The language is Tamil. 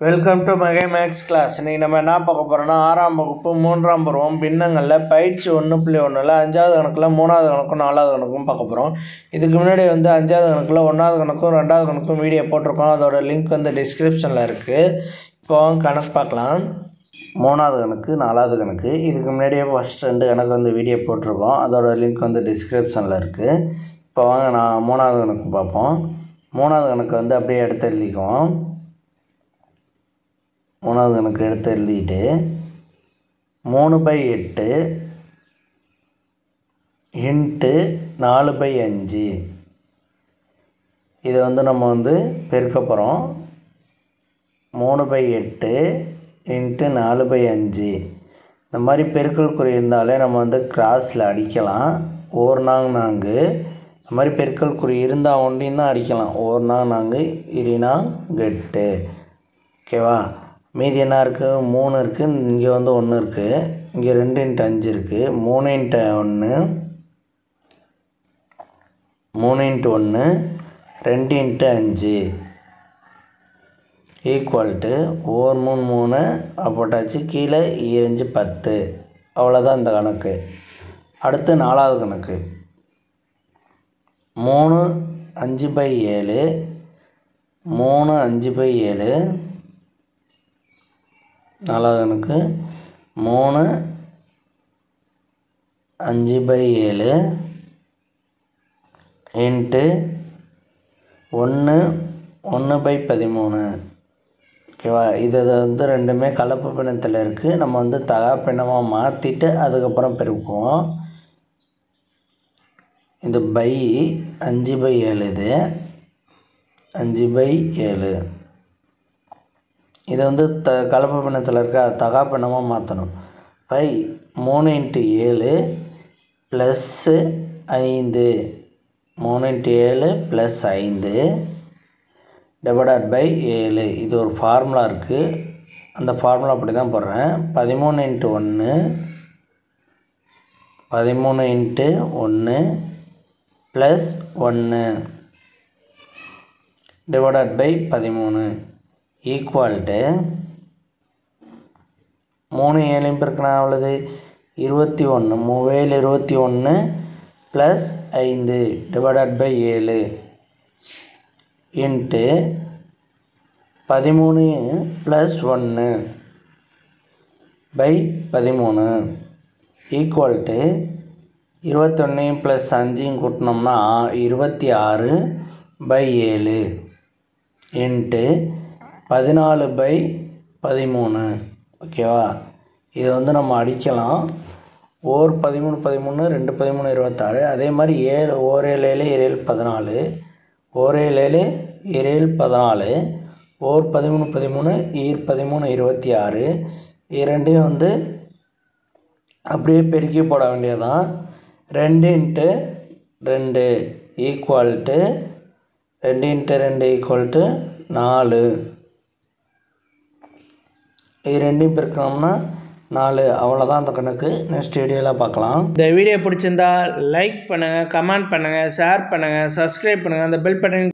வெல்கம் டு மகை மேக்ஸ் கிளாஸ். இன்றைக்கி நம்ம என்ன பார்க்க போகிறோம்னா 6ஆம் வகுப்பு 3ஆம் பருவம் பின்னங்களில் பயிற்சி 1.1ல் 5வது கணக்கில் 3வது கணக்கும் 4வது கணக்கும் பார்க்க போகிறோம். இதுக்கு முன்னாடி 5வது கணக்கில் 1வது கணக்கும் 2வது கணக்கும் வீடியோ போட்டிருக்கோம். அதோட லிங்க் டிஸ்கிரிப்ஷனில் இருக்குது. இப்போ கணக்கு பார்க்கலாம். 3வது கணக்கு 4வது கணக்கு இதுக்கு முன்னாடியே ஃபஸ்ட் 2 கணக்கு வீடியோ போட்டிருக்கோம். அதோட லிங்க் டிஸ்கிரிப்ஷனில் இருக்குது. இப்போ வாங்க நான் 3வது கணக்கு பார்ப்போம். 3வது கணக்கு அப்படியே எடுத்து எழுதிக்குவோம். 3வது கணக்கு எடுத்து எழுதிட்டு 3/8 இன்ட்டு 4/5 இதை நம்ம பெருக்க போகிறோம். 3/8 இன்ட்டு 4/5 இந்த மாதிரி பெருக்கல் குறி இருந்தாலே நம்ம கிராஸில் அடிக்கலாம். ஓர் நாங்கு இந்த மாதிரி பெருக்கல் குறி இருந்தால் ஒன்றையும் தான் அடிக்கலாம். ஓர் நாங்கு இரினா கெட்டு. ஓகேவா? மீதி என்ன இருக்குது? 3 இருக்குது. இங்கே 1 இருக்குது. இங்கே 2 × 5 இருக்குது. 3 × 1 2 × 5 ஈக்குவல் டு 4 3 3 போட்டாச்சு. கீழே 5 10. அவ்வளோதான் இந்த கணக்கு. அடுத்து 4வது கணக்கு 3 5/7 3 5/7 4வது கணக்கு 3 5/7 இன்ட்டு 1 1/13. ஓகேவா? இது ரெண்டுமே கலப்பு பின்னத்தில் இருக்குது. நம்ம தகா பின்னமாக மாற்றிட்டு அதுக்கப்புறம் பெருக்குவோம். இது பை 5/7 இது 5/7 இதை கலப்பு பின்னத்தில் இருக்க தகா பின்னமாக மாற்றணும். By 3 × 7 + 5 3 × 7 + 5 divided by 7. இது ஒரு ஃபார்முலா இருக்குது. அந்த ஃபார்முலா அப்படி தான் போடுறேன். 13 × 1 + 1 டிவைடட் பை 13 ஈக்குவல் டு 3 7 பெருக்கினா எவ்வளவு? 21. 3 21 + 5 divided by 7 into 13 + 1 by 13 equal to 21 + 5 கூட்டினோம்னா 26/7 இன்ட்டு 14/13. ஓகேவா? இது நம்ம அடிக்கலாம். ஓர் 13 13 2 13 26. அதே மாதிரி 7 ஓர் 7 7 14 ஓர் 7 7 14 ஓர் 13 13 ஈர் 13 26. இரண்டையும் அப்படியே பெருக்கி போட வேண்டியதான். 2 × 2 ஈக்குவல் டு 2 × 2 ஈக்குவல் டு 4. இது ரெண்டையும் பெருக்கணும்னா 4. அவ்வளோதான் அந்த கணக்கு. நெக்ஸ்ட் வீடியோவில் பார்க்கலாம். இந்த வீடியோ பிடிச்சிருந்தா லைக் பண்ணுங்கள், கமெண்ட் பண்ணுங்கள், ஷேர் பண்ணுங்கள், சப்ஸ்கிரைப் பண்ணுங்கள். அந்த பெல் பட்டன்